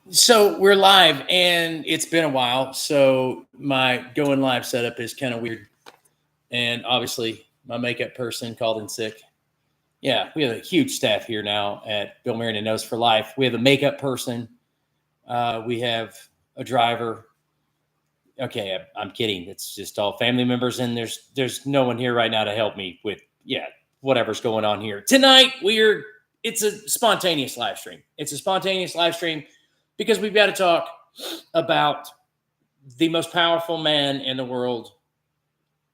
So we're live, and it's been a while. So my going live setup is kind of weird, and obviously my makeup person called in sick. Yeah, we have a huge staff here now at Bill Marion and Nose for Life. We have a makeup person. We have a driver. Okay, I'm kidding. It's just all family members, and there's no one here right now to help me with whatever's going on here tonight. It's a spontaneous live stream. It's a spontaneous live stream because we've got to talk about the most powerful man in the world,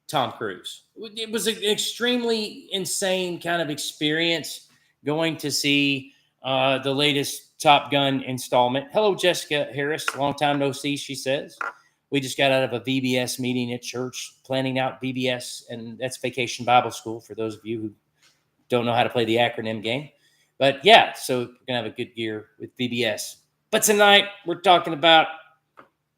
Tom Cruise. It was an extremely insane kind of experience going to see the latest Top Gun installment. Hello, Jessica Harris. Long time no see, she says. We just got out of a VBS meeting at church, planning out VBS, and that's Vacation Bible School for those of you who don't know how to play the acronym game. But yeah, so we're going to have a good year with VBS. But tonight, we're talking about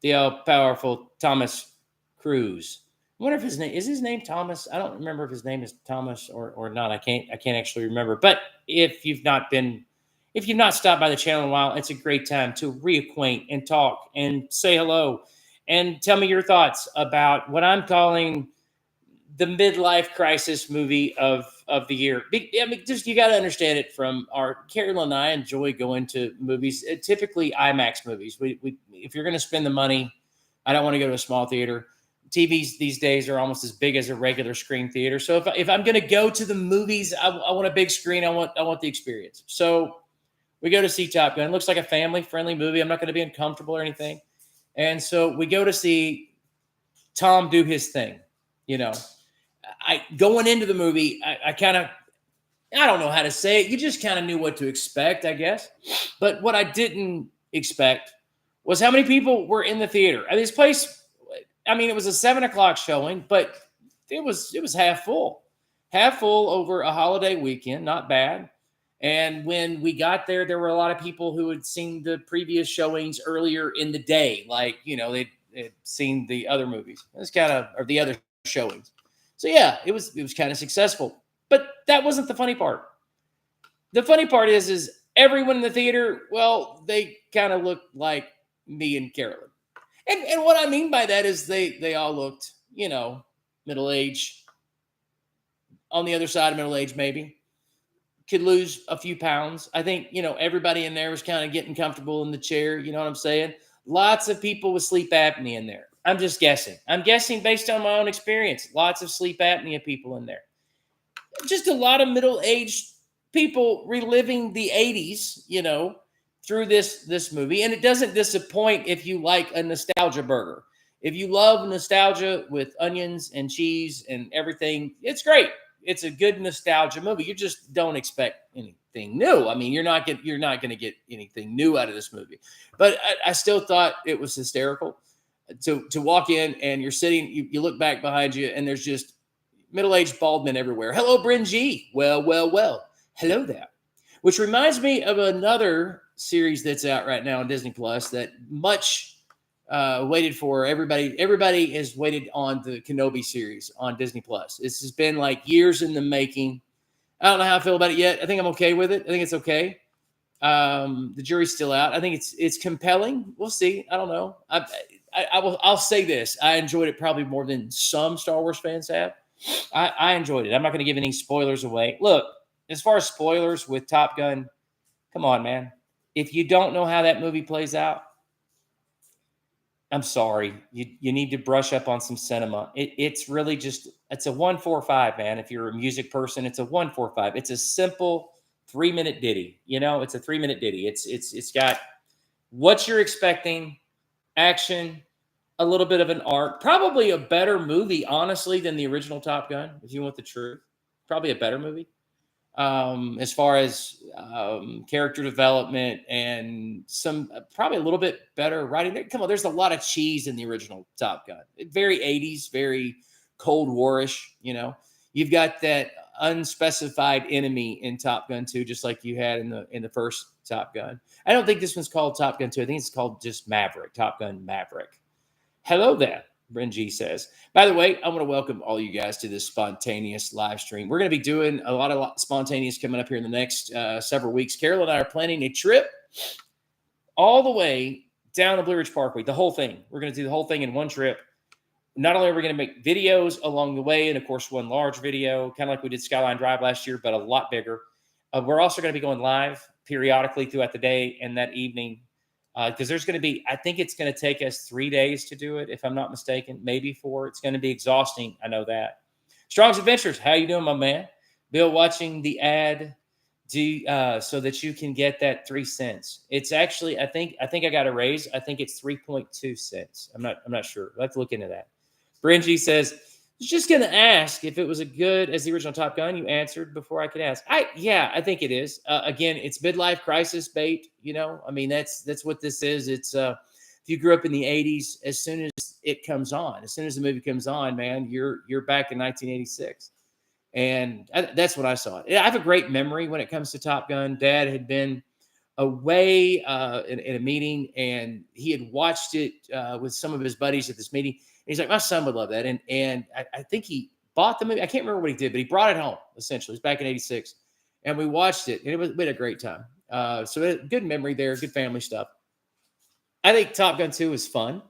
the all-powerful Thomas Cruise. I wonder if his name Thomas. I don't remember if his name is Thomas or not. I can't actually remember. But if you've not stopped by the channel in a while, it's a great time to reacquaint and talk and say hello and tell me your thoughts about what I'm calling the midlife crisis movie of the year. I mean, just you got to understand it from our Carol and I enjoy going to movies, typically IMAX movies. We if you're going to spend the money, I don't want to go to a small theater. TVs these days are almost as big as a regular screen theater. So if I'm going to go to the movies, I want a big screen. I want the experience. So we go to see Top Gun. It looks like a family friendly movie. I'm not going to be uncomfortable or anything. And so we go to see Tom do his thing. You know, I going into the movie, I kind of, I don't know how to say it. You just kind of knew what to expect, I guess. But what I didn't expect was how many people were in the theater. I mean, this place, I mean, it was a 7 o'clock showing, but it was half full over a holiday weekend. Not bad. And when we got there, there were a lot of people who had seen the previous showings earlier in the day, like they'd seen the other movies. It's kind of or the other showings. So yeah, it was kind of successful. But that wasn't the funny part. The funny part is everyone in the theater, well, they kind of looked like me and Carolyn. And what I mean by that is they all looked, middle age, on the other side of middle age, maybe. Could lose a few pounds. I think, everybody in there was kind of getting comfortable in the chair. You know what I'm saying? Lots of people with sleep apnea in there. I'm just guessing. I'm guessing based on my own experience. Lots of sleep apnea people in there. Just a lot of middle-aged people reliving the 80s, through this movie. And it doesn't disappoint if you like a nostalgia burger. If you love nostalgia with onions and cheese and everything, it's great. It's a good nostalgia movie. You just don't expect anything new. I mean, you're not going to get anything new out of this movie. But I still thought it was hysterical to walk in and you're sitting. You look back behind you and there's just middle-aged bald men everywhere. Hello, Bryn G. Well. Hello there. Which reminds me of another series that's out right now on Disney Plus that much waited for. Everybody has waited on the Kenobi series on Disney Plus. This has been like years in the making. I don't know how I feel about it yet. I think I'm okay with it. I think it's okay. The jury's still out. I think it's compelling. We'll see. I don't know. I'll say this. I enjoyed it probably more than some Star Wars fans have. I enjoyed it. I'm not going to give any spoilers away. Look, as far as spoilers with Top Gun, come on, man. If you don't know how that movie plays out, I'm sorry. You need to brush up on some cinema. It's really just, it's a 145, man. If you're a music person, it's a 145. It's a simple 3-minute ditty. It's a 3-minute ditty. It's got what you're expecting, action, a little bit of an arc, probably a better movie, honestly, than the original Top Gun, if you want the truth. Probably a better movie. As far as character development and some probably a little bit better writing. Come on, there's a lot of cheese in the original Top Gun. Very 80s, very Cold War-ish. You've got that unspecified enemy in Top Gun 2, just like you had in the first Top Gun. I don't think this one's called Top Gun 2. I think it's called just Maverick, Top Gun Maverick. Hello there. Renji says. By the way, I want to welcome all you guys to this spontaneous live stream. We're going to be doing a lot of spontaneous coming up here in the next several weeks. Carol and I are planning a trip all the way down the Blue Ridge Parkway, the whole thing. We're going to do the whole thing in one trip. Not only are we going to make videos along the way, and of course, one large video, kind of like we did Skyline Drive last year, but a lot bigger. We're also going to be going live periodically throughout the day and that evening, because there's going to be, I think it's going to take us 3 days to do it, if I'm not mistaken, maybe 4. It's going to be exhausting. I know that. Strong's Adventures, how you doing, my man? Bill, watching the ad so that you can get that 3 cents. It's actually, I think I got a raise. I think it's 3.2 cents. I'm not sure. We'll have to look into that. Bringy says, I was just going to ask if it was as good as the original Top Gun. You answered before I could ask. I think it is. Again, it's midlife crisis bait. I mean, that's what this is. It's if you grew up in the 80s, as soon as it comes on, as soon as the movie comes on, man, you're back in 1986. And that's what I saw. I have a great memory when it comes to Top Gun. Dad had been away in a meeting, and he had watched it with some of his buddies at this meeting. And he's like, my son would love that. And I think he bought the movie. I can't remember what he did, but he brought it home, essentially. It was back in 86. And we watched it, and we had a great time. So good memory there, good family stuff. I think Top Gun 2 is fun.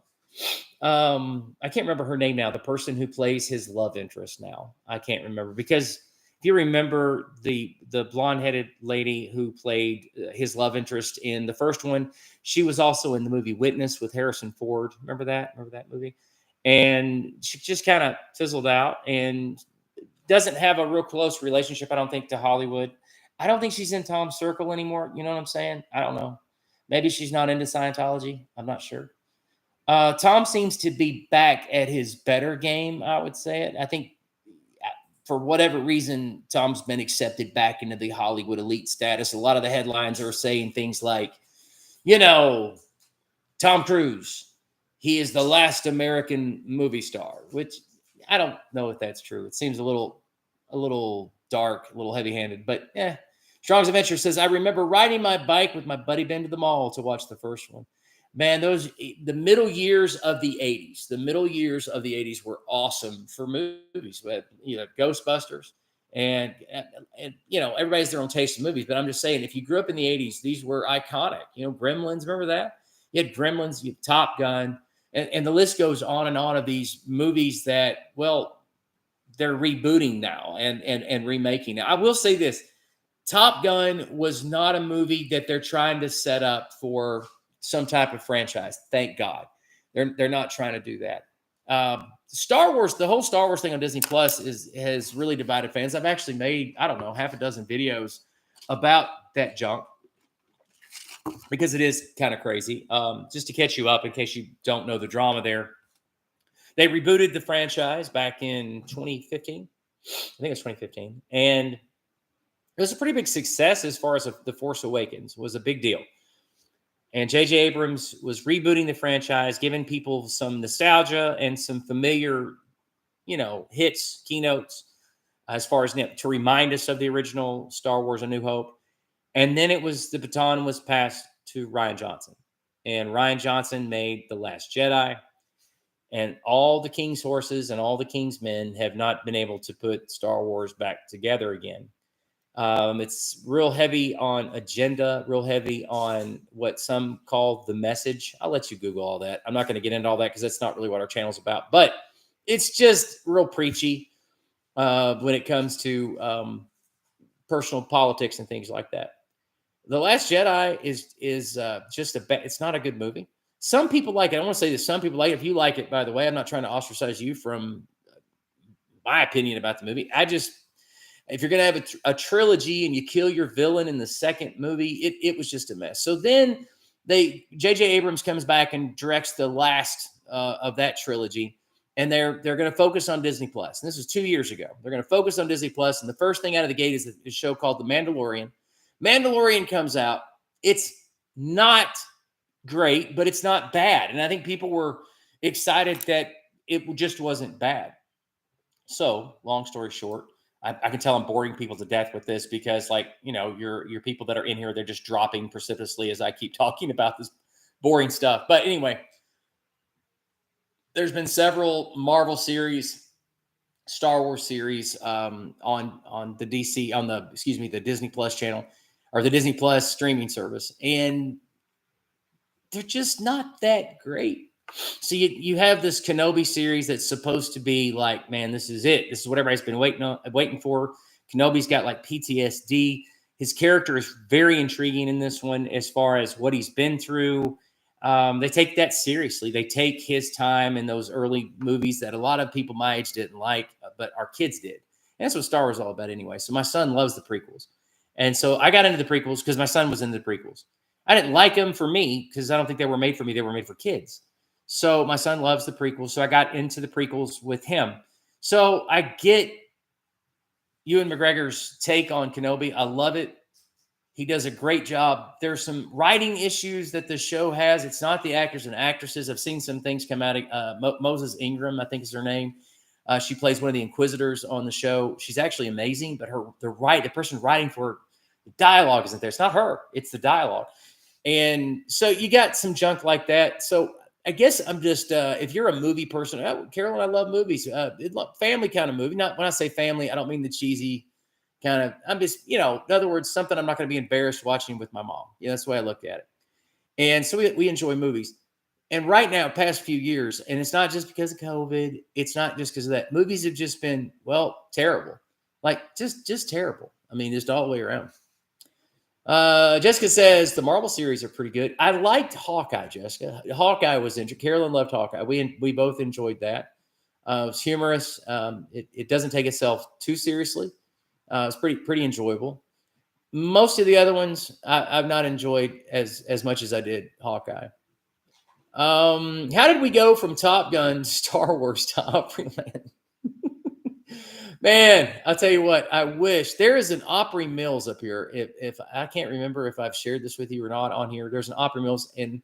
I can't remember her name now. The person who plays his love interest now, I can't remember, because if you remember the blonde-headed lady who played his love interest in the first one, she was also in the movie Witness with Harrison Ford. Remember that movie? And she just kind of fizzled out and doesn't have a real close relationship, I don't think, to Hollywood. I don't think she's in Tom's circle anymore. You know what I'm saying? I don't know. Maybe she's not into Scientology. I'm not sure. Tom seems to be back at his better game, I would say it. I think for whatever reason, Tom's been accepted back into the Hollywood elite status. A lot of the headlines are saying things like, Tom Cruise, he is the last American movie star, which I don't know if that's true. It seems a little dark, a little heavy-handed, but yeah. Strong's Adventure says, I remember riding my bike with my buddy Ben to the mall to watch the first one. Man, the middle years of the 80s were awesome for movies. We had, Ghostbusters and everybody has their own taste in movies, but I'm just saying, if you grew up in the 80s, these were iconic. Gremlins, remember that? You had Gremlins, you had Top Gun, and the list goes on and on of these movies that, well, they're rebooting now and remaking. Now, I will say this, Top Gun was not a movie that they're trying to set up for some type of franchise. Thank God. They're not trying to do that. Star Wars, the whole Star Wars thing on Disney Plus has really divided fans. I've actually made, I don't know, half a dozen videos about that junk because it is kind of crazy. Just to catch you up in case you don't know the drama there. They rebooted the franchise back in 2015. I think it's 2015. And it was a pretty big success as far as The Force Awakens was a big deal. And J.J. Abrams was rebooting the franchise, giving people some nostalgia and some familiar, hits, keynotes, as far as to remind us of the original Star Wars: A New Hope. And then the baton was passed to Rian Johnson. And Rian Johnson made The Last Jedi. And all the King's horses and all the King's men have not been able to put Star Wars back together again. It's real heavy on agenda, real heavy on what some call the message. I'll let you Google all that. I'm not going to get into all that because that's not really what our channel's about, but it's just real preachy when it comes to personal politics and things like that. The Last Jedi is just it's not a good movie. Some people like it. I want to say that some people like it. If you like it, by the way, I'm not trying to ostracize you from my opinion about the movie. If you're going to have a trilogy and you kill your villain in the second movie, it was just a mess. So then J.J. Abrams comes back and directs the last of that trilogy, and they're going to focus on Disney Plus. And this was 2 years ago. They're going to focus on Disney Plus, and the first thing out of the gate is a show called The Mandalorian. Mandalorian comes out. It's not great, but it's not bad. And I think people were excited that it just wasn't bad. So, long story short, I can tell I'm boring people to death with this because, your people that are in here, they're just dropping precipitously as I keep talking about this boring stuff. But anyway, there's been several Marvel series, Star Wars series on the the Disney Plus channel or the Disney Plus streaming service, and they're just not that great. So you have this Kenobi series that's supposed to be like, man, this is it. This is what everybody's been waiting for. Kenobi's got like PTSD. His character is very intriguing in this one as far as what he's been through. They take that seriously. They take his time in those early movies that a lot of people my age didn't like, but our kids did. And that's what Star Wars is all about anyway. So my son loves the prequels. And so I got into the prequels because my son was into the prequels. I didn't like them for me because I don't think they were made for me. They were made for kids. So my son loves the prequels. So I got into the prequels with him. So I get Ewan McGregor's take on Kenobi. I love it. He does a great job. There's some writing issues that the show has. It's not the actors and actresses. I've seen some things come out. Moses Ingram, I think is her name. She plays one of the Inquisitors on the show. She's actually amazing, but the person writing for her, the dialogue isn't there. It's not her. It's the dialogue. And so you got some junk like that. So I guess I'm just, if you're a movie person, Carolyn, I love movies. Family kind of movie. Not when I say family, I don't mean the cheesy kind of, I'm just, in other words, something I'm not going to be embarrassed watching with my mom. That's the way I look at it. And so we enjoy movies. And right now, past few years, and it's not just because of COVID, it's not just because of that. Movies have just been, terrible. Like just terrible. I mean, just all the way around. Jessica says the Marvel series are pretty good. I liked Hawkeye, Jessica. Hawkeye was interesting. Carolyn loved Hawkeye. We both enjoyed that. It was humorous. It doesn't take itself too seriously. It's pretty enjoyable. Most of the other ones I've not enjoyed as much as I did Hawkeye. How did we go from Top Gun to Star Wars to Opryland? Man, I'll tell you what, I wish there is an Opry Mills up here. If I can't remember if I've shared this with you or not on here, there's an Opry Mills in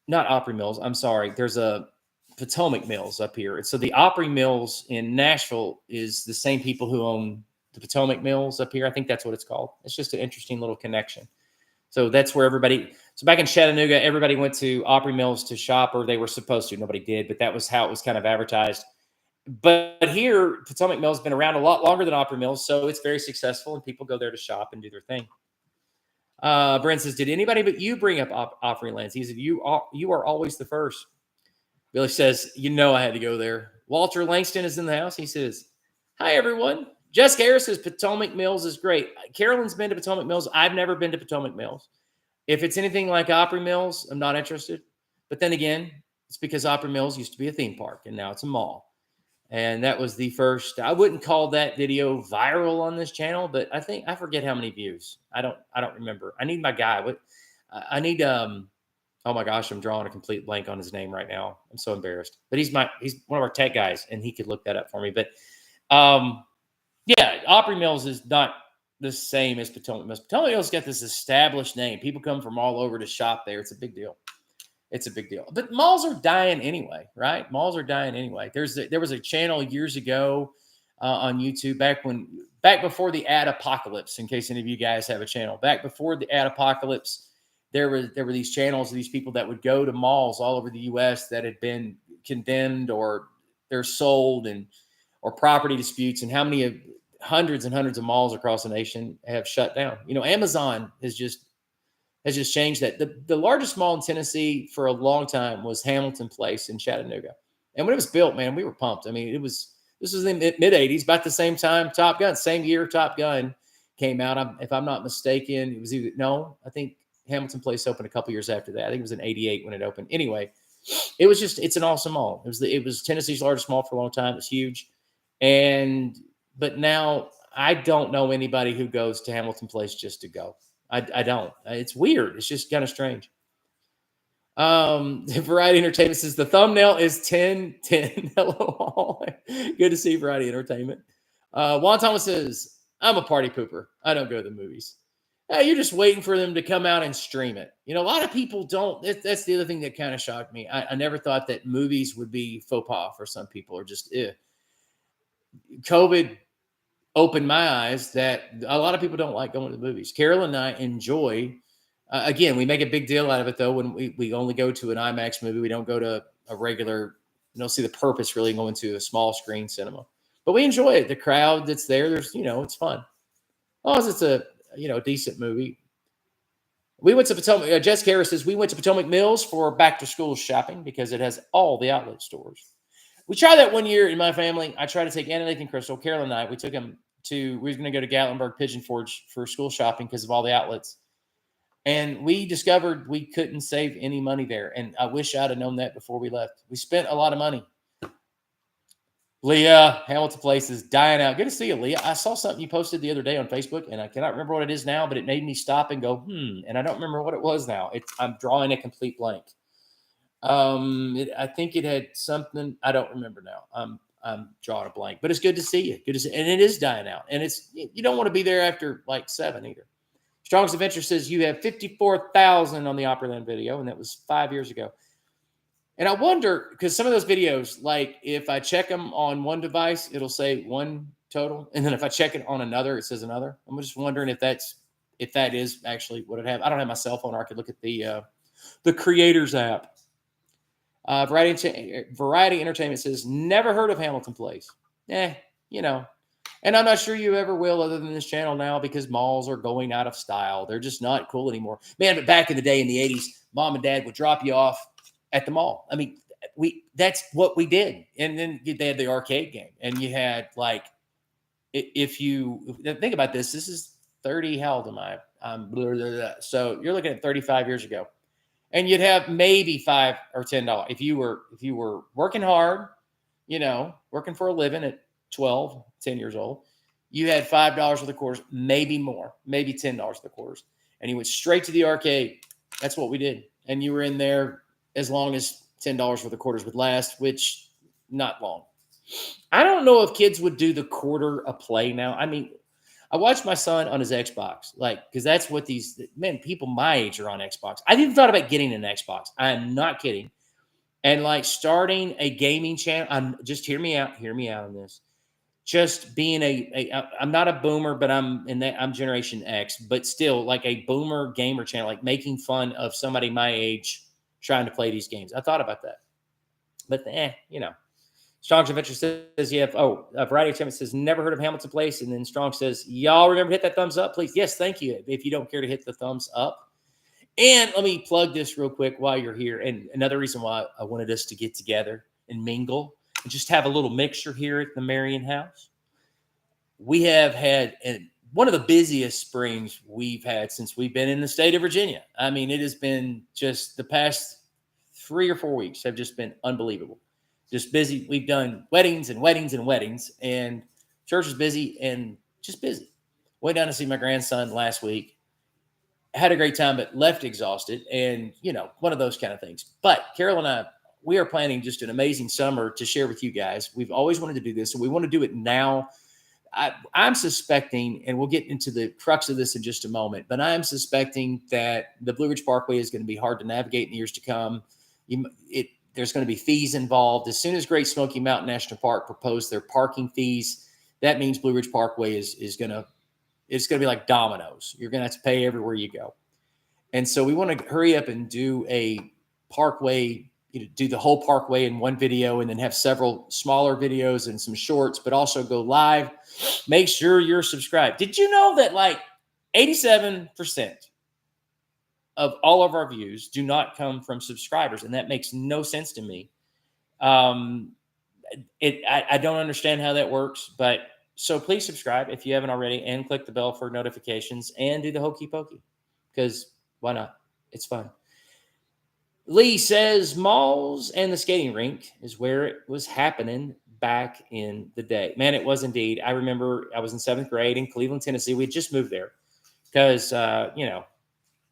not Opry Mills. I'm sorry. There's a Potomac Mills up here. So the Opry Mills in Nashville is the same people who own the Potomac Mills up here. I think that's what it's called. It's just an interesting little connection. So that's where so back in Chattanooga, everybody went to Opry Mills to shop, or they were supposed to. Nobody did, but that was how it was kind of advertised. But here, Potomac Mills has been around a lot longer than Opry Mills, so it's very successful, and people go there to shop and do their thing. Brent says, did anybody but you bring up Opryland? He said, you are always the first. Billy says, I had to go there. Walter Langston is in the house. He says, hi, everyone. Jessica Harris says Potomac Mills is great. Carolyn's been to Potomac Mills. I've never been to Potomac Mills. If it's anything like Opry Mills, I'm not interested. But then again, it's because Opry Mills used to be a theme park, and now it's a mall. And that was the first. I wouldn't call that video viral on this channel, but I forget how many views. I don't remember. I need my guy. I need oh my gosh, I'm drawing a complete blank on his name right now. I'm so embarrassed. But he's one of our tech guys, and he could look that up for me. But yeah, Opry Mills is not the same as Potomac Mills. Potomac Mills got this established name. People come from all over to shop there. It's a big deal. It's a big deal. But malls are dying anyway, right? Malls are dying anyway. There was a channel years ago on YouTube back before the ad apocalypse, in case any of you guys have a channel. Back before the ad apocalypse, there were these channels of these people that would go to malls all over the U.S. that had been condemned or they're sold or property disputes, and how many hundreds and hundreds of malls across the nation have shut down. Amazon has just changed that. The largest mall in Tennessee for a long time was Hamilton Place in Chattanooga. And when it was built, man, we were pumped. I mean, this was in the mid-'80s, about the same time Top Gun, same year Top Gun came out. If I'm not mistaken, it was I think Hamilton Place opened a couple years after that. I think it was in 88 when it opened. Anyway, it's an awesome mall. It was Tennessee's largest mall for a long time. It was huge. But now I don't know anybody who goes to Hamilton Place just to go. I don't. It's weird. It's just kind of strange. Variety Entertainment says the thumbnail is 10. Hello all. Good to see Variety Entertainment. Juan Thomas says, I'm a party pooper. I don't go to the movies. You're just waiting for them to come out and stream it. A lot of people don't. That's the other thing that kind of shocked me. I never thought that movies would be faux pas for some people, or just COVID opened my eyes that a lot of people don't like going to the movies. Carol and I enjoy, again, we make a big deal out of it, though, when we only go to an IMAX movie. We don't go to a regular, see the purpose really going to a small screen cinema. But we enjoy it. The crowd that's there, it's fun. As long as it's a, decent movie. We went to Potomac. Jessica Harris says we went to Potomac Mills for back to school shopping because it has all the outlet stores. We tried that one year in my family. I tried to take Anna, Nathan, Crystal, Carol, and I. We took them we were going to go to Gatlinburg Pigeon Forge for school shopping because of all the outlets. And we discovered we couldn't save any money there. And I wish I'd have known that before we left. We spent a lot of money. Leah, Hamilton Place is dying out. Good to see you, Leah. I saw something you posted the other day on Facebook, and I cannot remember what it is now, but it made me stop and go, and I don't remember what it was now. I'm drawing a complete blank. I think it had something. I don't remember now. I'm drawing a blank, but it's good to see you. Good to see, and it is dying out. And you don't want to be there after like 7 either. Strong's Adventure says you have 54,000 on the Opryland video, and that was 5 years ago. And I wonder, because some of those videos, like if I check them on one device, it'll say one total, and then if I check it on another, it says another. I'm just wondering if that is actually what it have. I don't have my cell phone, or I could look at the Creators app. Variety Entertainment says, never heard of Hamilton Place. And I'm not sure you ever will other than this channel now because malls are going out of style. They're just not cool anymore. Man, but back in the day in the 80s, mom and dad would drop you off at the mall. I mean, that's what we did. And then they had the arcade game. And you had like, if you think about this is 30, how old am I? So you're looking at 35 years ago. And you'd have maybe $5 or $10 if you were working hard, working for a living at 12, 10 years old. You had $5 worth of quarters, maybe more, maybe $10 worth of quarters, and you went straight to the arcade. That's what we did, and you were in there as long as $10 worth of quarters would last, which not long. I don't know if kids would do the quarter a play now. I mean, I watched my son on his Xbox, because that's what people my age are on Xbox. I even thought about getting an Xbox. I'm not kidding. And starting a gaming channel. Just hear me out on this. Just being I'm not a boomer, but I'm Generation X, but still like a boomer gamer channel, like making fun of somebody my age trying to play these games. I thought about that, but Strong's Adventure says you have, Variety of Entertainment says, never heard of Hamilton Place. And then Strong says, y'all remember to hit that thumbs up, please. Yes, thank you. If you don't care to hit the thumbs up. And let me plug this real quick while you're here. And another reason why I wanted us to get together and mingle and just have a little mixture here at the Marion House. We have had one of the busiest springs we've had since we've been in the state of Virginia. I mean, it has been just the past 3 or 4 weeks have just been unbelievable. Just busy. We've done weddings and weddings and weddings, and church is busy and just busy. Went down to see my grandson last week. Had a great time, but left exhausted, and one of those kind of things. But Carol and I, we are planning just an amazing summer to share with you guys. We've always wanted to do this, and we want to do it now. I'm suspecting, and we'll get into the crux of this in just a moment, but I'm suspecting that the Blue Ridge Parkway is going to be hard to navigate in the years to come. There's going to be fees involved. As soon as Great Smoky Mountain National Park proposed their parking fees, that means Blue Ridge Parkway is going to be like dominoes. You're going to have to pay everywhere you go. And so we want to hurry up and do a parkway, do the whole parkway in one video and then have several smaller videos and some shorts, but also go live. Make sure you're subscribed. Did you know that 87% of all of our views do not come from subscribers, and that makes no sense to me. I don't understand how that works, but so please subscribe if you haven't already, and click the bell for notifications, and do the hokey pokey, because why not? It's fun. Lee says malls and the skating rink is where it was happening back in the day. Man, it was indeed. I remember I was in 7th grade in Cleveland, Tennessee. We had just moved there because,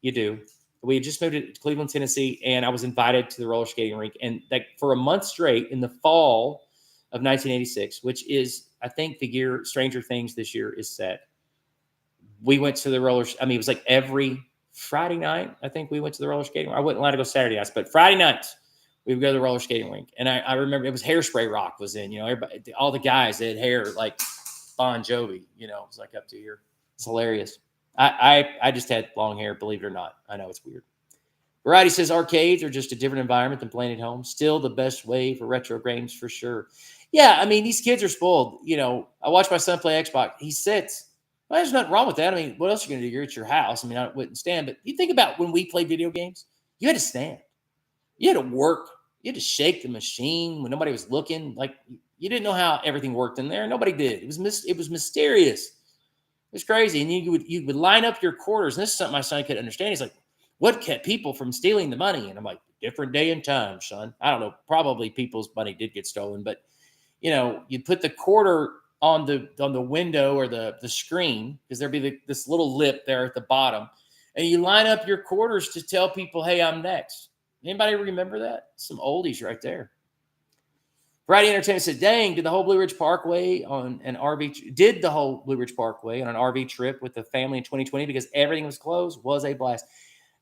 you do. We had just moved to Cleveland, Tennessee, and I was invited to the roller skating rink. And for a month straight in the fall of 1986, which is, I think, the year Stranger Things this year is set. We went to the rollers. I mean, it was like every Friday night, I think we went to the roller skating rink. I wasn't allowed to go Saturday nights, but Friday nights we would go to the roller skating rink. And I remember it was Hairspray Rock was in, everybody, all the guys, they had hair like Bon Jovi, it was like up to here. It's hilarious. I just had long hair, believe it or not. I know it's weird. Variety says arcades are just a different environment than playing at home. Still the best way for retro games for sure. Yeah, I mean, these kids are spoiled. I watch my son play Xbox. He sits Well, there's nothing wrong with that. I mean, what else are you going to do? You're at your house. I mean, I wouldn't stand. But you think about when we played video games, you had to stand. You had to work. You had to shake the machine when nobody was looking. Like, you didn't know how everything worked in there. Nobody did. It was mysterious. It was crazy. And you would line up your quarters. And this is something my son could understand. He's like, what kept people from stealing the money? And I'm like, different day and time, son. I don't know. Probably people's money did get stolen, but you put the quarter on the window or the screen, because there'd be this little lip there at the bottom, and you line up your quarters to tell people, hey, I'm next. Anybody remember that? Some oldies right there. Variety Entertainment said, dang, did the whole Blue Ridge Parkway on an RV trip with the family in 2020 because everything was closed? Was a blast.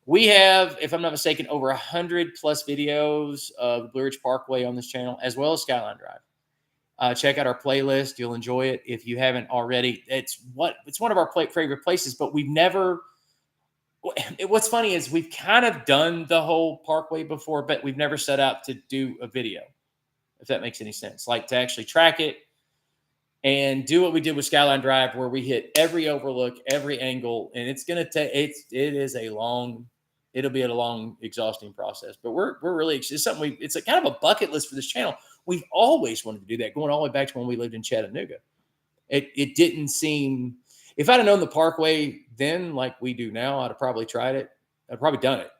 We have, if I'm not mistaken, over 100 plus videos of Blue Ridge Parkway on this channel, as well as Skyline Drive. Check out our playlist. You'll enjoy it if you haven't already. It's one of our favorite places, but we've never. What's funny is we've kind of done the whole parkway before, but we've never set out to do a video, if that makes any sense. Like to actually track it and do what we did with Skyline Drive, where we hit every overlook, every angle, and it's going to take. It'll be a long, exhausting process. But we're really, it's something it's a kind of a bucket list for this channel. We've always wanted to do that, going all the way back to when we lived in Chattanooga. It didn't seem, if I'd have known the parkway then like we do now, I'd have probably tried it. I'd probably done it.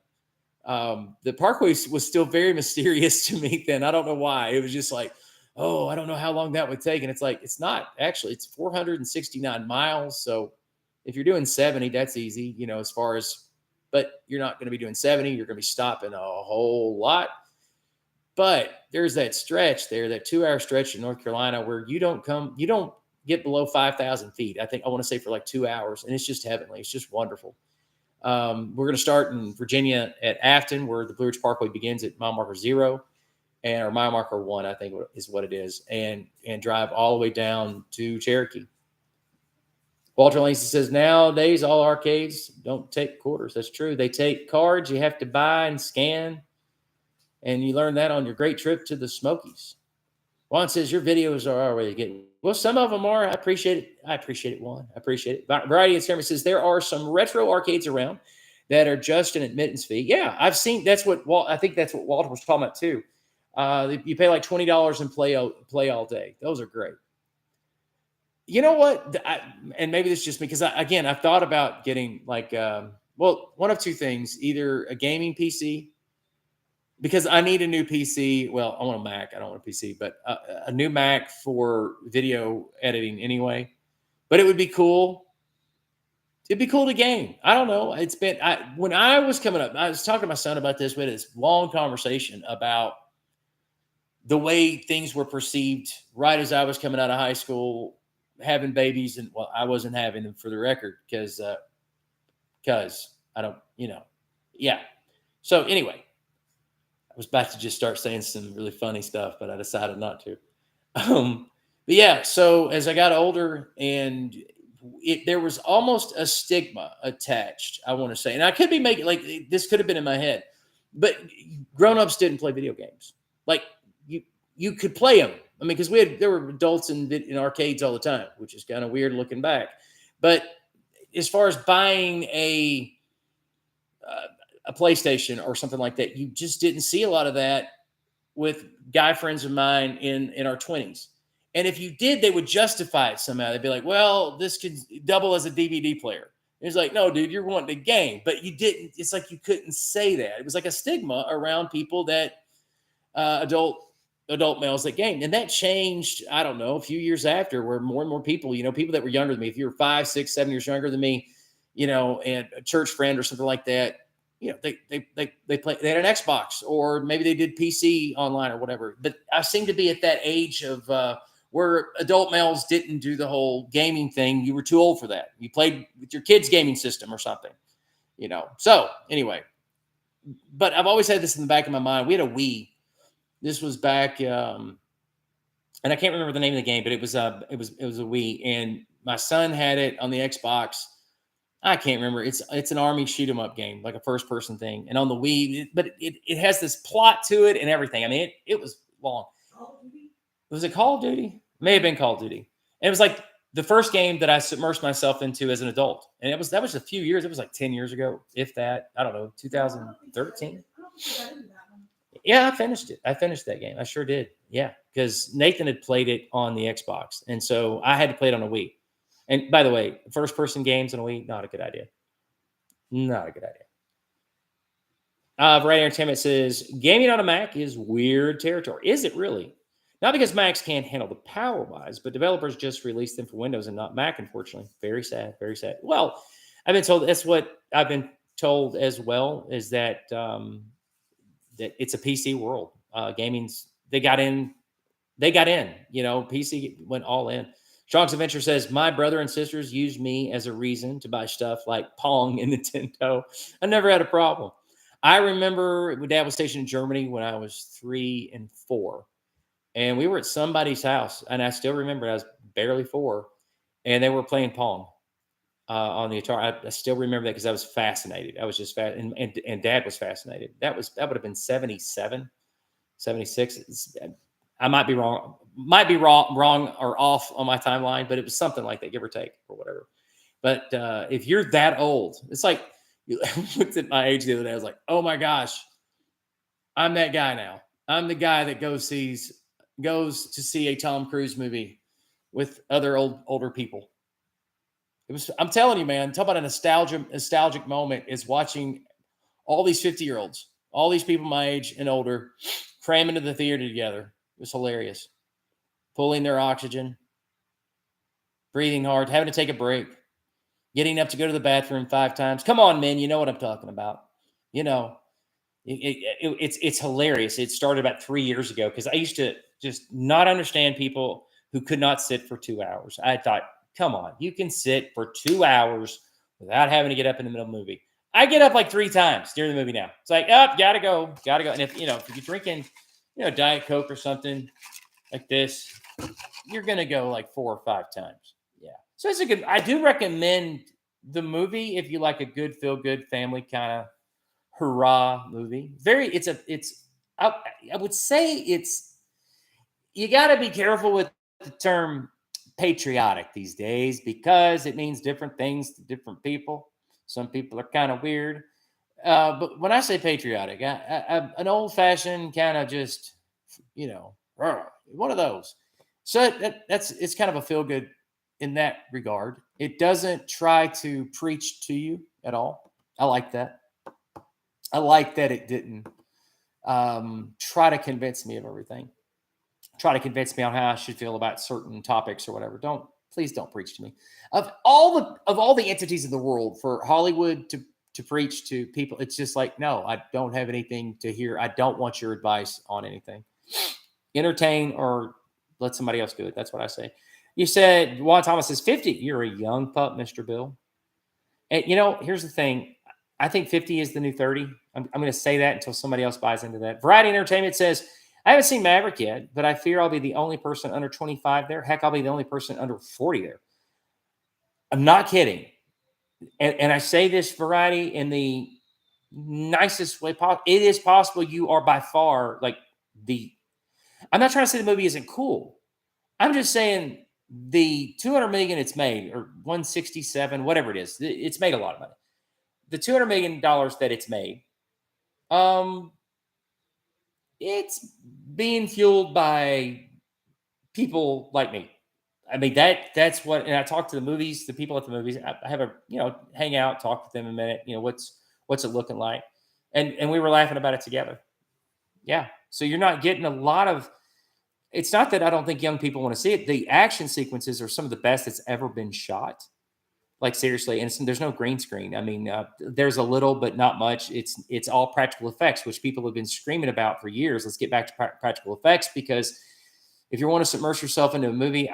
The parkway was still very mysterious to me then. I don't know why. It was just like, oh, I don't know how long that would take. And it's like, it's not actually, it's 469 miles. So if you're doing 70, that's easy, as far as, but you're not going to be doing 70. You're going to be stopping a whole lot. But there's that stretch there, that 2-hour stretch in North Carolina where you don't get below 5,000 feet. I want to say for like 2 hours, and it's just heavenly. It's just wonderful. We're going to start in Virginia at Afton, where the Blue Ridge Parkway begins at mile marker 0, or mile marker 1, I think is what it is, and drive all the way down to Cherokee. Walter Langston says, nowadays all arcades don't take quarters. That's true. They take cards you have to buy and scan, and you learn that on your great trip to the Smokies. Juan says, your videos are already getting, well, some of them are. I appreciate it, Juan. I appreciate it. Variety Experiment says, there are some retro arcades around that are just an admittance fee. Yeah, I've seen, I think that's what Walter was talking about too. You pay like $20 and play all day. Those are great. You know what? And maybe this is just me, because I've thought about getting like, one of two things, either a gaming PC, because I need a new PC. Well, I want a Mac. I don't want a PC, but a new Mac for video editing anyway. But it would be cool. It'd be cool to game. I don't know. When I was coming up, I was talking to my son about this. We had this long conversation about the way things were perceived right as I was coming out of high school, having babies. And I wasn't having them, for the record, because I don't, yeah. So anyway, I was about to just start saying some really funny stuff, but I decided not to. But yeah, so as I got older, and there was almost a stigma attached, I want to say, and I could be making, like, this could have been in my head, but grown-ups didn't play video games. Like, you could play them. I mean, because there were adults in arcades all the time, which is kind of weird looking back. But as far as buying a PlayStation or something like that, you just didn't see a lot of that with guy friends of mine in our 20s. And if you did, they would justify it somehow. They'd be like, well, this could double as a DVD player. And it's like, no, dude, you're wanting a game. But you didn't. It's like you couldn't say that. It was like a stigma around people that adult males that game. And that changed, I don't know, a few years after, where more and more people, people that were younger than me, if you were 5, 6, 7 years younger than me, and a church friend or something like that, they had an Xbox, or maybe they did PC online or whatever. But I seem to be at that age of where adult males didn't do the whole gaming thing. You were too old for that. You played with your kid's gaming system or something, So anyway, but I've always had this in the back of my mind. We had a Wii. This was back, and I can't remember the name of the game, but it was a Wii, and my son had it on the Xbox. I can't remember. It's an army shoot 'em up game, like a first person thing. And on the Wii, but it has this plot to it and everything. I mean, it was long. Was it Call of Duty? May have been Call of Duty. And it was like the first game that I submersed myself into as an adult. And that was a few years. It was like 10 years ago, if that. I don't know, 2013. Yeah, I finished it. I finished that game. I sure did. Yeah, because Nathan had played it on the Xbox, and so I had to play it on a Wii. And by the way, first-person games on a Wii, not a good idea. Not a good idea. Variety Entertainment says, gaming on a Mac is weird territory. Is it really? Not because Macs can't handle the power-wise, but developers just released them for Windows and not Mac, unfortunately. Very sad, very sad. Well, I've been told that's what I've been told as well, is that that it's a PC world. Gaming's they got in. PC went all in. Strong's Adventure says, my brother and sisters use me as a reason to buy stuff like Pong and Nintendo. I never had a problem. I remember Dad was stationed in Germany when I was 3 and 4. And we were at somebody's house. And I still remember I was barely 4. And they were playing Pong on the Atari. I still remember that because I was fascinated. I was just and Dad was fascinated. That would have been 77, 76. I might be wrong or off on my timeline, but it was something like that, give or take, or whatever. But if you're that old, it's like, I looked at my age the other day. I was like, oh my gosh, I'm that guy now. I'm the guy that goes to see a Tom Cruise movie with other older people. I'm telling you, man, talk about a nostalgic moment is watching all these 50-year-olds, all these people my age and older cram into the theater together. It was hilarious. Pulling their oxygen, breathing hard, having to take a break, getting up to go to the bathroom 5 times. Come on, men, you know what I'm talking about. It's hilarious. It started about 3 years ago because I used to just not understand people who could not sit for 2 hours. I thought, come on, you can sit for 2 hours without having to get up in the middle of the movie. I get up like 3 times during the movie now. It's like, gotta go. And if you're drinking, Diet Coke or something like this, you're going to go like 4 or 5 times. Yeah. So I do recommend the movie if you like a good, feel good family kind of hurrah movie. I would say you got to be careful with the term patriotic these days because it means different things to different people. Some people are kind of weird. But when I say patriotic, an old-fashioned kind of just, one of those. So it's kind of a feel-good in that regard. It doesn't try to preach to you at all. I like that. I like that it didn't try to convince me of everything. Try to convince me on how I should feel about certain topics or whatever. Please don't preach to me. Of all the entities in the world, for Hollywood to preach to people, it's just like, no, I don't have anything to hear. I don't want your advice on anything. Entertain or let somebody else do it. That's what I say. You said, Juan Thomas says 50. You're a young pup, Mr. Bill. And here's the thing. I think 50 is the new 30. I'm going to say that until somebody else buys into that. Variety Entertainment says, I haven't seen Maverick yet, but I fear I'll be the only person under 25 there. Heck, I'll be the only person under 40 there. I'm not kidding. And I say this, Variety, in the nicest way possible. It is possible you are by far I'm not trying to say the movie isn't cool. I'm just saying the $200 million it's made, or 167, whatever it is, it's made a lot of money. The $200 million that it's made, it's being fueled by people like me. I mean, that's what, and I talk to the people at the movies. I have hang out, talk with them a minute. What's it looking like? And we were laughing about it together. Yeah. So you're not getting a lot of, it's not that I don't think young people want to see it. The action sequences are some of the best that's ever been shot. Like seriously. And there's no green screen. I mean, there's a little, but not much. It's all practical effects, which people have been screaming about for years. Let's get back to practical effects, because if you want to submerge yourself into a movie,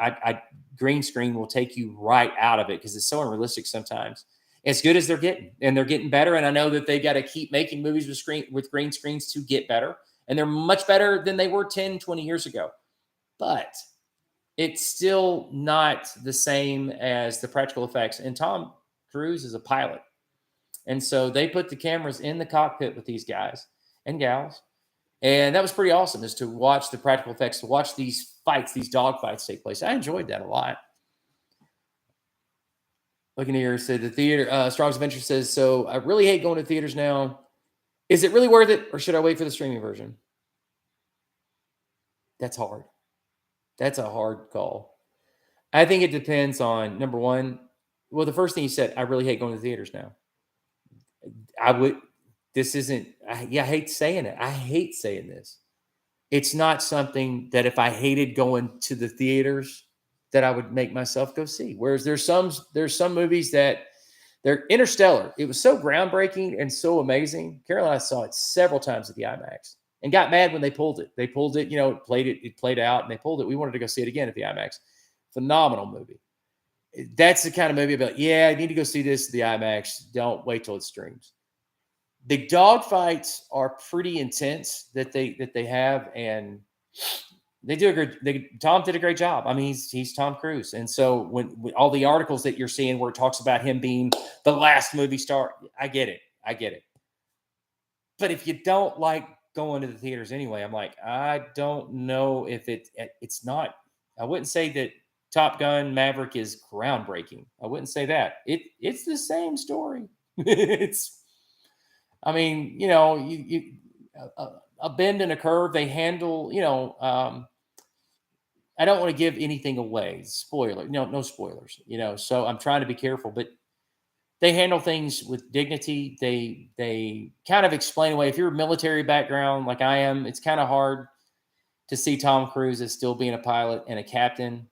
green screen will take you right out of it because it's so unrealistic sometimes. As good as they're getting, and they're getting better. And I know that they got to keep making movies with green screens to get better. And they're much better than they were 10, 20 years ago. But it's still not the same as the practical effects. And Tom Cruise is a pilot. And so they put the cameras in the cockpit with these guys and gals. And that was pretty awesome, is to watch the practical effects, to watch these fights, these dog fights take place. I enjoyed that a lot. Looking here, said the theater. Strong's Adventure says, so I really hate going to theaters now. Is it really worth it, or should I wait for the streaming version? That's hard. That's a hard call. I think it depends on, number one, well, the first thing you said, I really hate going to theaters now. I would, this isn't, I hate saying it. I hate saying this. It's not something that if I hated going to the theaters that I would make myself go see. Whereas there's some movies that they're Interstellar. It was so groundbreaking and so amazing. Carol and I saw it several times at the IMAX and got mad when they pulled it. They pulled it, it played out and they pulled it. We wanted to go see it again at the IMAX. Phenomenal movie. That's the kind of movie about, I need to go see this at the IMAX. Don't wait till it streams. The dogfights are pretty intense that they have, and they do a great. Tom did a great job. I mean, he's Tom Cruise, and so when all the articles that you're seeing where it talks about him being the last movie star, I get it. But if you don't like going to the theaters anyway, I'm like, I don't know if it's not. I wouldn't say that Top Gun Maverick is groundbreaking. I wouldn't say that. It's the same story. I mean, a bend and a curve, they handle, I don't want to give anything away. Spoiler, no spoilers, so I'm trying to be careful, but they handle things with dignity. They kind of explain away. If you're a military background like I am, it's kind of hard to see Tom Cruise as still being a pilot and a captain,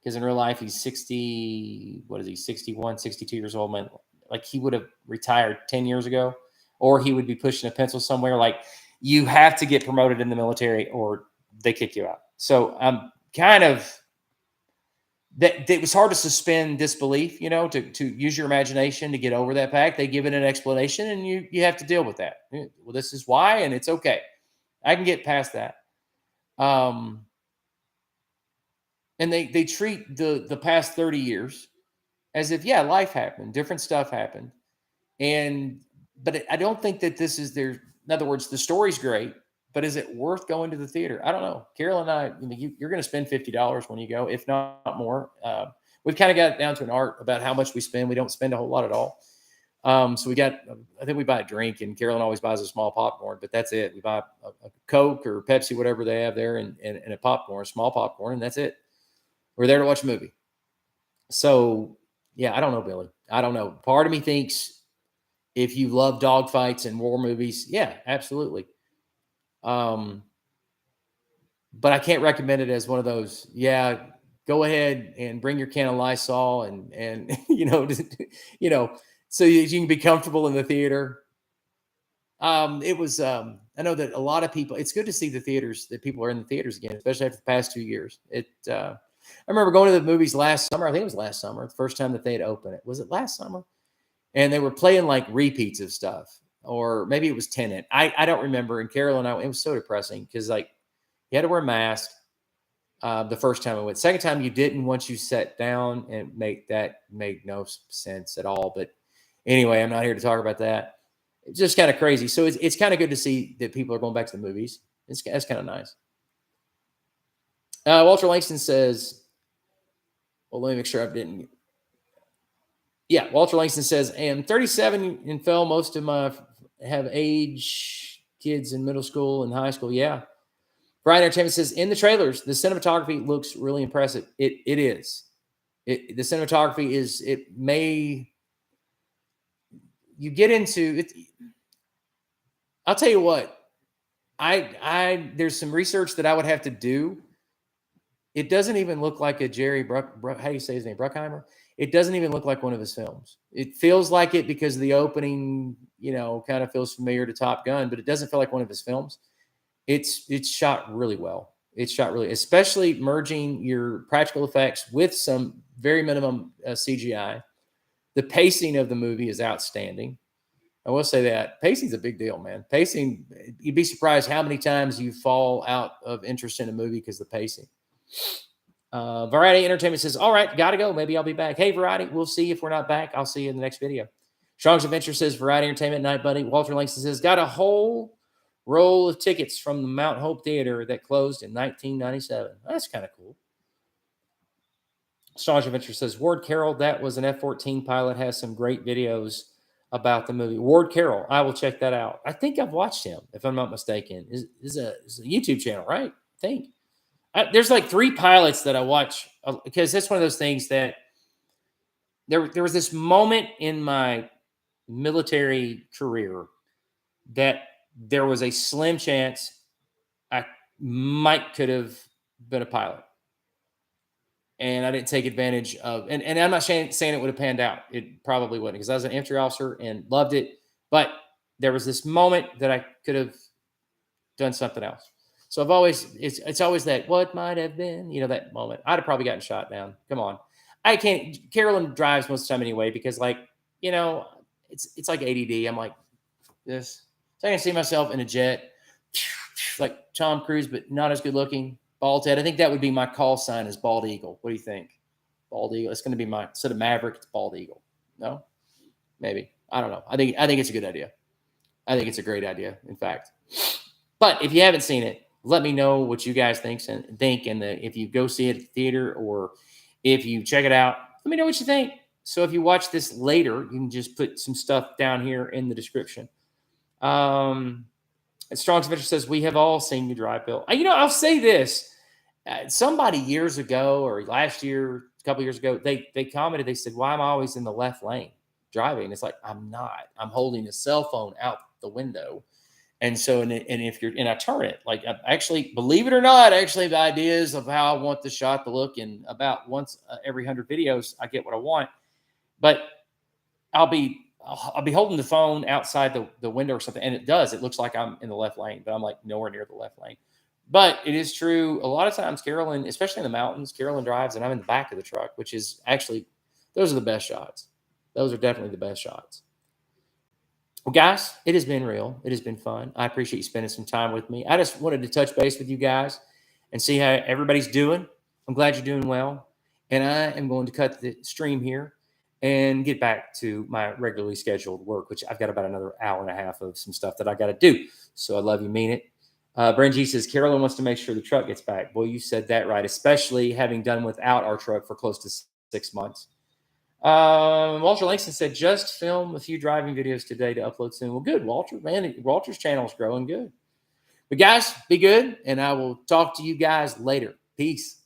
because in real life, he's 61, 62 years old, man. Like he would have retired 10 years ago. Or he would be pushing a pencil somewhere. Like you have to get promoted in the military or they kick you out. So I'm kind of, that it was hard to suspend disbelief, to use your imagination to get over that fact. They give it an explanation and you have to deal with that. Well, this is why, and it's okay. I can get past that. And they treat the past 30 years as if, life happened, different stuff happened. But I don't think that this is in other words, the story's great, but is it worth going to the theater? I don't know. Carol and I, you're going to spend $50 when you go, if not more. We've kind of got it down to an art about how much we spend. We don't spend a whole lot at all. So I think we buy a drink, and Carolyn always buys a small popcorn, but that's it. We buy a Coke or Pepsi, whatever they have there, and a popcorn, a small popcorn, and that's it. We're there to watch a movie. So, I don't know, Billy. I don't know. Part of me thinks, if you love dogfights and war movies, absolutely. But I can't recommend it as one of those. Go ahead and bring your can of Lysol and so you can be comfortable in the theater. It was. I know that a lot of people. It's good to see the theaters that people are in the theaters again, especially after the past 2 years. I remember going to the movies last summer. I think it was last summer, the first time that they had opened it. Was it last summer? And they were playing like repeats of stuff, or maybe it was Tenet. I don't remember. And Carol and I, it was so depressing because you had to wear a mask the first time I went. Second time you didn't once you sat down, and made no sense at all. But anyway, I'm not here to talk about that. It's just kind of crazy. So it's kind of good to see that people are going back to the movies. That's kind of nice. Walter Langston says, well, let me make sure I didn't. Yeah, Walter Langston says, I'm 37 and Phil. Most of my have age kids in middle school and high school. Yeah. Brian Entertainment says, in the trailers, the cinematography looks really impressive. It is. The cinematography is, you get into it. I'll tell you what, there's some research that I would have to do. It doesn't even look like a Jerry how do you say his name? Bruckheimer? It doesn't even look like one of his films. It feels like it because the opening, kind of feels familiar to Top Gun, but it doesn't feel like one of his films. It's shot really well. It's shot really, especially merging your practical effects with some very minimum CGI. The pacing of the movie is outstanding. I will say that pacing's a big deal, man. Pacing, you'd be surprised how many times you fall out of interest in a movie because of the pacing. Variety Entertainment says, all right, gotta go. Maybe I'll be back. Hey, Variety, we'll see if we're not back. I'll see you in the next video. Strong's Adventure says, Variety Entertainment, Night Buddy. Walter Langston says, got a whole roll of tickets from the Mount Hope Theater that closed in 1997. That's kind of cool. Strong's Adventure says, Ward Carroll, that was an F-14 pilot, has some great videos about the movie. Ward Carroll, I will check that out. I think I've watched him, if I'm not mistaken. Is a YouTube channel, right? I think. There's like 3 pilots that I watch because that's one of those things that there was this moment in my military career that there was a slim chance I could have been a pilot. And I didn't take advantage of, and I'm not saying it would have panned out. It probably wouldn't, because I was an infantry officer and loved it. But there was this moment that I could have done something else. So I've always, it's always that what might have been, that moment. I'd have probably gotten shot down. Come on. I can't, Carolyn drives most of the time anyway, because it's like ADD. I'm like this. So I can see myself in a jet, like Tom Cruise, but not as good looking. Bald head. I think that would be my call sign is bald eagle. What do you think? Bald eagle. It's going to be my, instead of Maverick, it's bald eagle. No? Maybe. I don't know. I think it's a good idea. I think it's a great idea, in fact. But if you haven't seen it, let me know what you guys think. And if you go see it at the theater or if you check it out, let me know what you think. So if you watch this later, you can just put some stuff down here in the description. Strong's Adventure says, we have all seen you drive, Bill. I'll say this. Somebody years ago or last year, a couple years ago, they commented, they said, why am I always in the left lane driving? It's like, I'm not. I'm holding a cell phone out the window. And so, and I turn it, like, actually, believe it or not, actually the ideas of how I want the shot to look, and about once every 100 videos, I get what I want. But I'll be holding the phone outside the window or something, and it looks like I'm in the left lane, but I'm like nowhere near the left lane. But it is true. A lot of times, Carolyn, especially in the mountains, Carolyn drives, and I'm in the back of the truck, which is actually, those are the best shots. Those are definitely the best shots. Well, guys, it has been real. It has been fun. I appreciate you spending some time with me. I just wanted to touch base with you guys and see how everybody's doing. I'm glad you're doing well. And I am going to cut the stream here and get back to my regularly scheduled work, which I've got about another hour and a half of some stuff that I got to do. So I love you, mean it. Brenji says, Carolyn wants to make sure the truck gets back. Boy, you said that right, especially having done without our truck for close to 6 months. Walter Langston said, just film a few driving videos today to upload soon. Well, good, Walter. Man, Walter's channel is growing good. But guys, be good, and I will talk to you guys later. Peace.